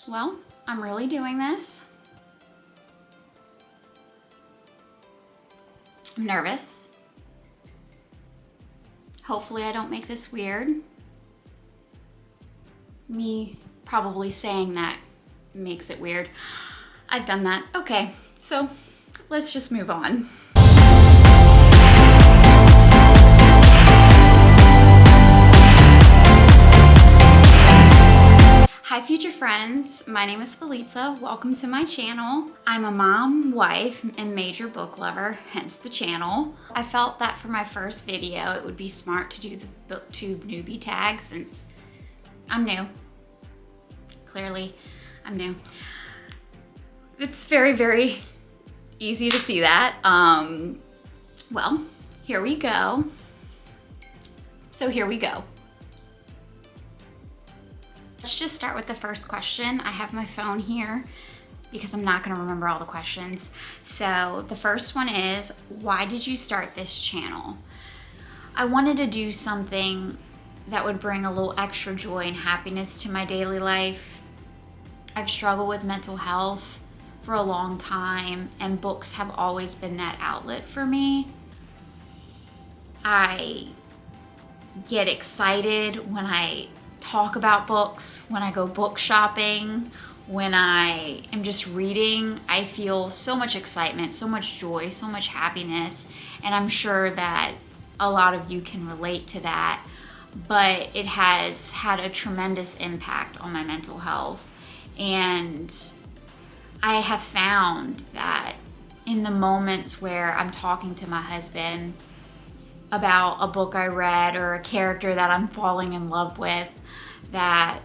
Well, I'm really doing this. I'm nervous. Hopefully I don't make this weird. Me probably saying that makes it weird. I've done that. Okay, so let's just move on. Hi future friends, my name is Felica. Welcome to my channel. I'm a mom, wife, and major book lover, hence the channel. I felt that for my first video it would be smart to do the Booktube Newbie Tag since I'm new. Clearly, I'm new. It's very, very easy to see that. Well, here we go. So here we go. Let's just start with the first question. I have my phone here because I'm not gonna remember all the questions. So the first one is, why did you start this channel? I wanted to do something that would bring a little extra joy and happiness to my daily life. I've struggled with mental health for a long time, and books have always been that outlet for me. I get excited when I talk about books, when I go book shopping, when I am just reading. I feel so much excitement, so much joy, so much happiness, and I'm sure that a lot of you can relate to that, but it has had a tremendous impact on my mental health. And I have found that in the moments where I'm talking to my husband about a book I read or a character that I'm falling in love with, that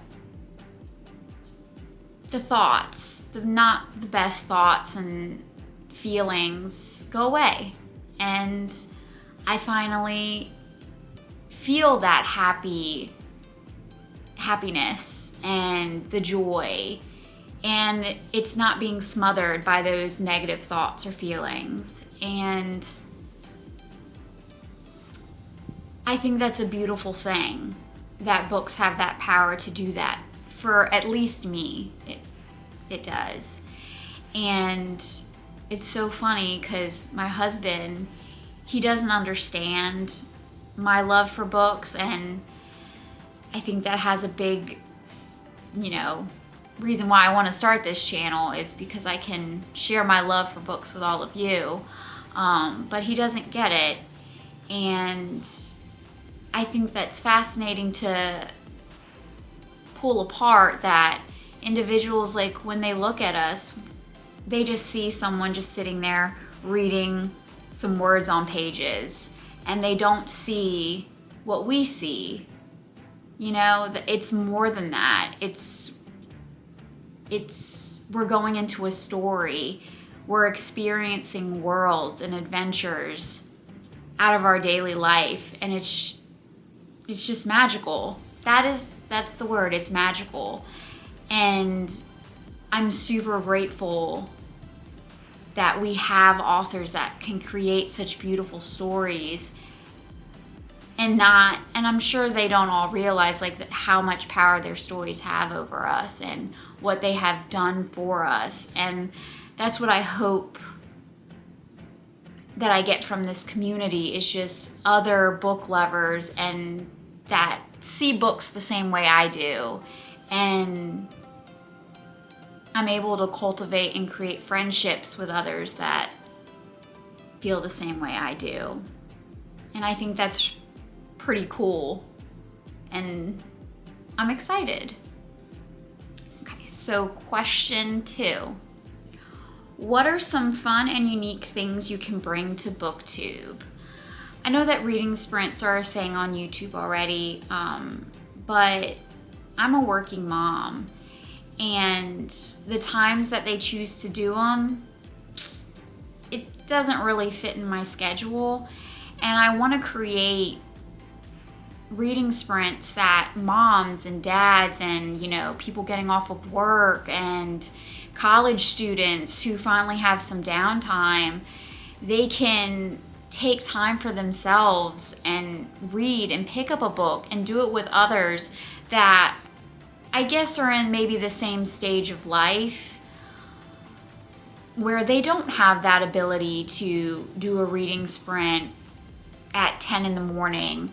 the thoughts, not the best thoughts and feelings go away. And I finally feel that happiness and the joy, and it's not being smothered by those negative thoughts or feelings. And I think that's a beautiful thing, that books have that power to do that. For at least me, it does. And it's so funny because my husband, he doesn't understand my love for books, and I think that has a big, reason why I want to start this channel is because I can share my love for books with all of you. But he doesn't get it, and I think that's fascinating to pull apart, that individuals, like, when they look at us, they just see someone just sitting there reading some words on pages, and they don't see what we see. It's more than that. We're going into a story. We're experiencing worlds and adventures out of our daily life, and it's just magical. That's the word. It's magical. And I'm super grateful that we have authors that can create such beautiful stories, and I'm sure they don't all realize how much power their stories have over us and what they have done for us. And that's what I hope that I get from this community, is just other book lovers and that see books the same way I do. And I'm able to cultivate and create friendships with others that feel the same way I do. And I think that's pretty cool. And I'm excited. Okay, so question 2. What are some fun and unique things you can bring to BookTube? I know that reading sprints are a thing on YouTube already, but I'm a working mom, and the times that they choose to do them, it doesn't really fit in my schedule. And I want to create reading sprints that moms and dads and, people getting off of work and college students who finally have some downtime, they can take time for themselves and read and pick up a book and do it with others that I guess are in maybe the same stage of life where they don't have that ability to do a reading sprint at 10 in the morning,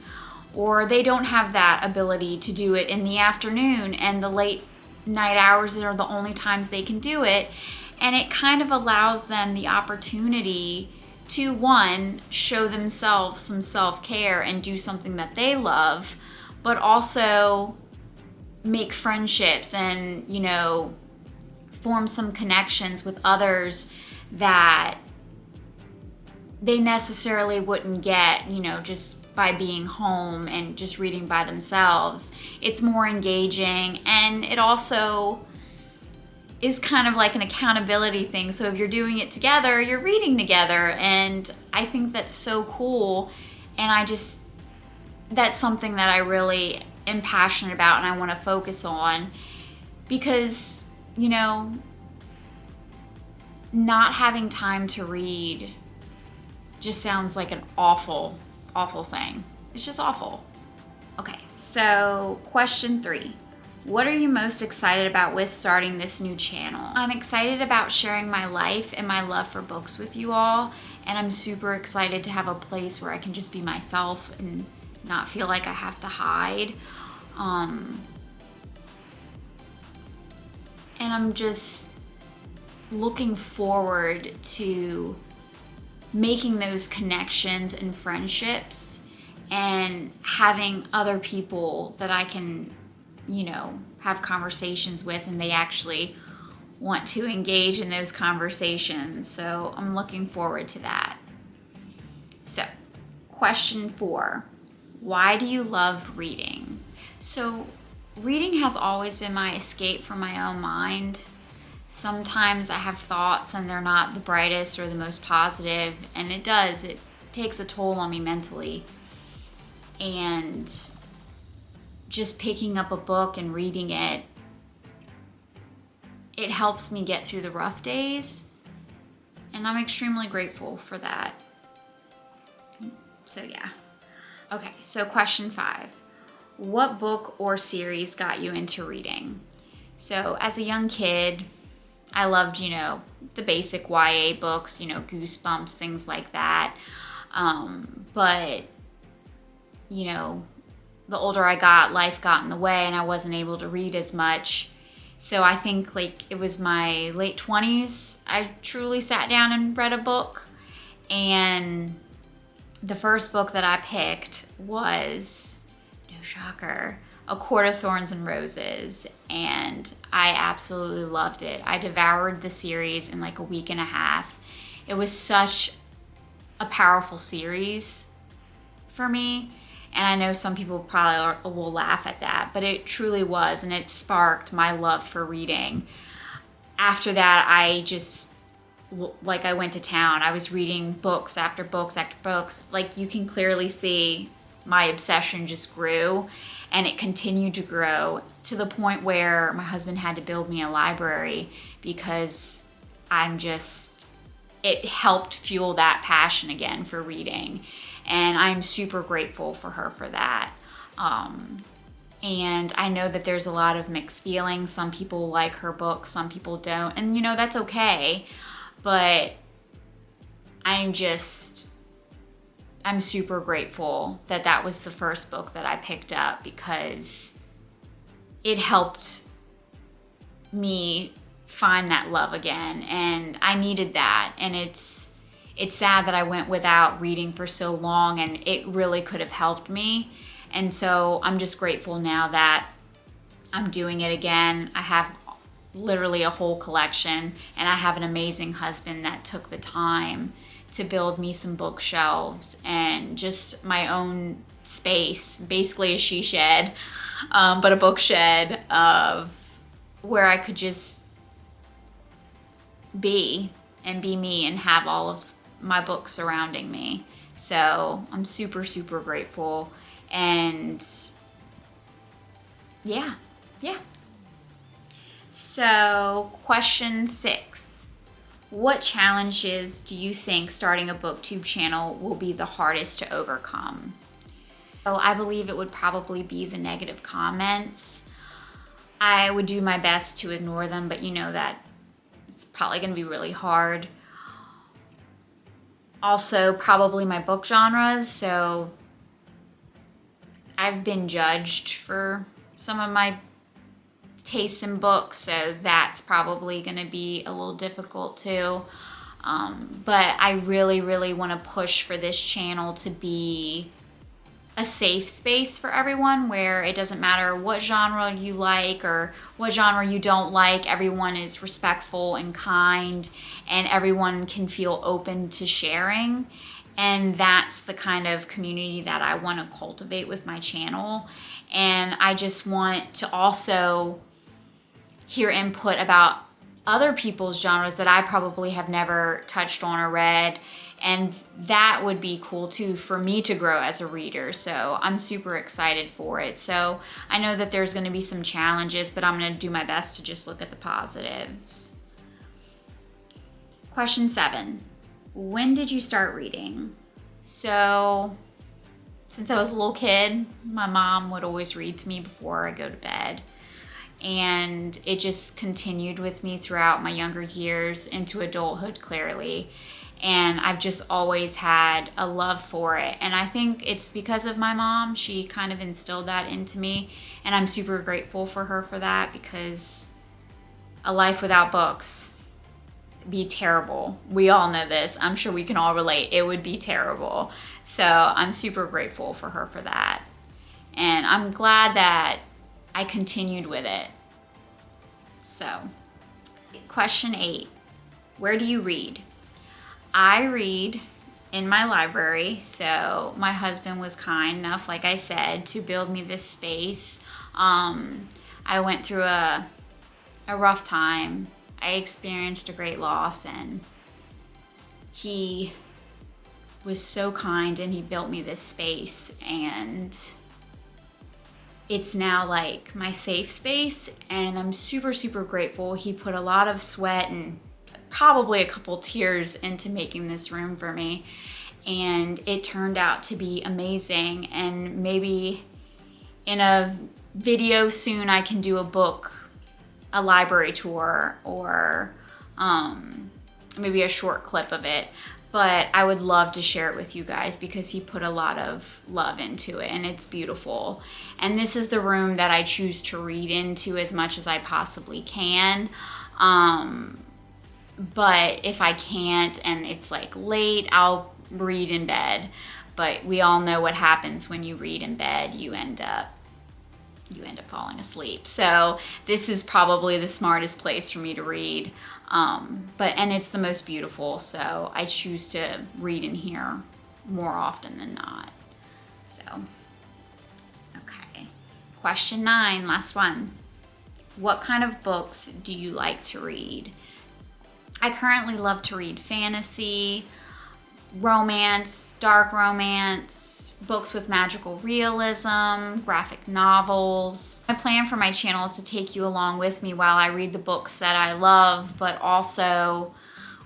or they don't have that ability to do it in the afternoon, and the late night hours are the only times they can do it. And it kind of allows them the opportunity to, one, show themselves some self-care and do something that they love, but also make friendships and, you know, form some connections with others that they necessarily wouldn't get, you know, just by being home and just reading by themselves. It's more engaging, and it also is kind of like an accountability thing. So if you're doing it together, you're reading together, and I think that's so cool. And that's something that I really am passionate about and I want to focus on, because, you know, not having time to read just sounds like an awful, awful thing. It's just awful. Okay, so question 3. What are you most excited about with starting this new channel? I'm excited about sharing my life and my love for books with you all, and I'm super excited to have a place where I can just be myself and not feel like I have to hide. And I'm just looking forward to making those connections and friendships and having other people that I can, you know, have conversations with, and they actually want to engage in those conversations. So I'm looking forward to that. So, question 4. Why do you love reading? So, reading has always been my escape from my own mind. Sometimes I have thoughts and they're not the brightest or the most positive, and it takes a toll on me mentally. And just picking up a book and reading it helps me get through the rough days, and I'm extremely grateful for that. So yeah. Okay, so question 5. What book or series got you into reading? So as a young kid, I loved, you know, the basic YA books, you know, Goosebumps, things like that. But, you know, the older I got, life got in the way and I wasn't able to read as much. So I think like it was my late 20s, I truly sat down and read a book. And the first book that I picked was, no shocker, A Court of Thorns and Roses, and I absolutely loved it. I devoured the series in like a week and a half. It was such a powerful series for me, and I know some people probably will laugh at that, but it truly was, and it sparked my love for reading. After that, I went to town. I was reading books after books after books. Like, you can clearly see my obsession just grew, and it continued to grow to the point where my husband had to build me a library, because it helped fuel that passion again for reading. And I'm super grateful for her for that. And I know that there's a lot of mixed feelings. Some people like her books, some people don't. And, you know, that's okay. But I'm super grateful that that was the first book that I picked up, because it helped me find that love again, and I needed that. And it's sad that I went without reading for so long, and it really could have helped me. And so I'm just grateful now that I'm doing it again. I have literally a whole collection, and I have an amazing husband that took the time to build me some bookshelves and just my own space, basically a she shed, but a book shed of where I could just be me and have all of my books surrounding me. So I'm super, super grateful. And yeah. So question 6. What challenges do you think starting a booktube channel will be the hardest to overcome? So I believe it would probably be the negative comments. I would do my best to ignore them, but you know that it's probably going to be really hard. Also, probably my book genres. So I've been judged for some of my tastes in books, so that's probably going to be a little difficult too. But I really, really want to push for this channel to be a safe space for everyone, where it doesn't matter what genre you like or what genre you don't like. Everyone is respectful and kind, and everyone can feel open to sharing. And that's the kind of community that I want to cultivate with my channel. And I just want to also hear input about other people's genres that I probably have never touched on or read. And that would be cool too for me to grow as a reader. So I'm super excited for it. So I know that there's going to be some challenges, but I'm going to do my best to just look at the positives. Question 7. When did you start reading? So since I was a little kid, my mom would always read to me before I go to bed. And it just continued with me throughout my younger years into adulthood, clearly. And I've just always had a love for it. And I think it's because of my mom. She kind of instilled that into me. And I'm super grateful for her for that, because a life without books would be terrible. We all know this. I'm sure we can all relate. It would be terrible. So I'm super grateful for her for that. And I'm glad that I continued with it. So, question 8. Where do you read? I read in my library. So my husband was kind enough, like I said, to build me this space. I went through a rough time. I experienced a great loss, and he was so kind, and he built me this space, and it's now like my safe space, and I'm super, super grateful. He put a lot of sweat and probably a couple tears into making this room for me, and it turned out to be amazing. And maybe in a video soon I can do a library tour, or maybe a short clip of it. But I would love to share it with you guys, because he put a lot of love into it, and it's beautiful. And this is the room that I choose to read into as much as I possibly can. But if I can't and it's like late, I'll read in bed. But we all know what happens when you read in bed. You end up falling asleep. So this is probably the smartest place for me to read. And it's the most beautiful, so I choose to read in here more often than not. So, okay. Question 9, last one. What kind of books do you like to read? I currently love to read fantasy, romance, dark romance, books with magical realism, graphic novels. My plan for my channel is to take you along with me while I read the books that I love, but also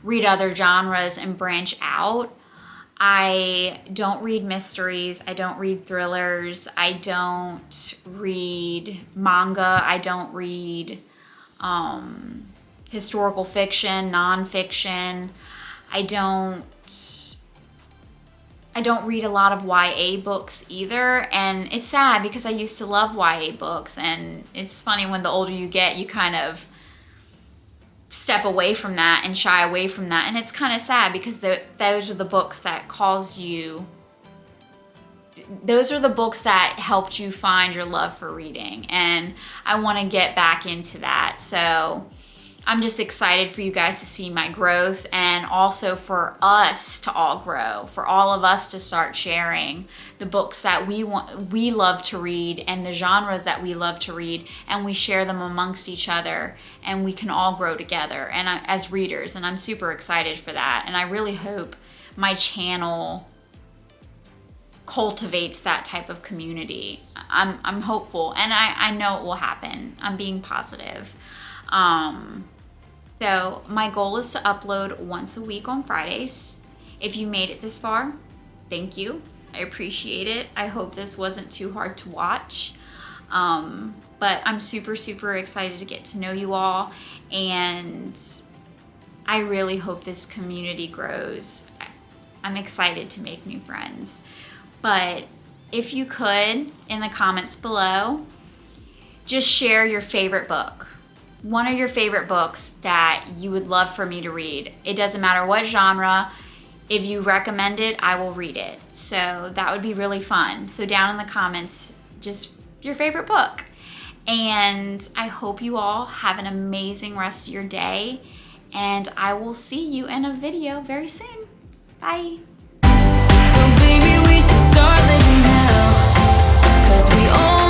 read other genres and branch out. I don't read mysteries. I don't read thrillers. I don't read manga. I don't read historical fiction, nonfiction. I don't read a lot of YA books either, and it's sad because I used to love YA books, and it's funny when the older you get, you kind of step away from that and shy away from that, and it's kind of sad because those are the books that those are the books that helped you find your love for reading, and I want to get back into that. So I'm just excited for you guys to see my growth, and also for us to all grow, for all of us to start sharing the books that we love to read and the genres that we love to read, and we share them amongst each other, and we can all grow together and as readers, and I'm super excited for that. And I really hope my channel cultivates that type of community. I'm hopeful, and I know it will happen. I'm being positive. So my goal is to upload once a week on Fridays. If you made it this far, thank you. I appreciate it. I hope this wasn't too hard to watch. But I'm super, super excited to get to know you all, and I really hope this community grows. I'm excited to make new friends. But if you could, in the comments below, just share your favorite book. One of your favorite books that you would love for me to read. It doesn't matter what genre. If you recommend it, I will read it. So that would be really fun. So down in the comments, just your favorite book. And I hope you all have an amazing rest of your day. And I will see you in a video very soon. Bye. So baby, we should start living now, 'cause we all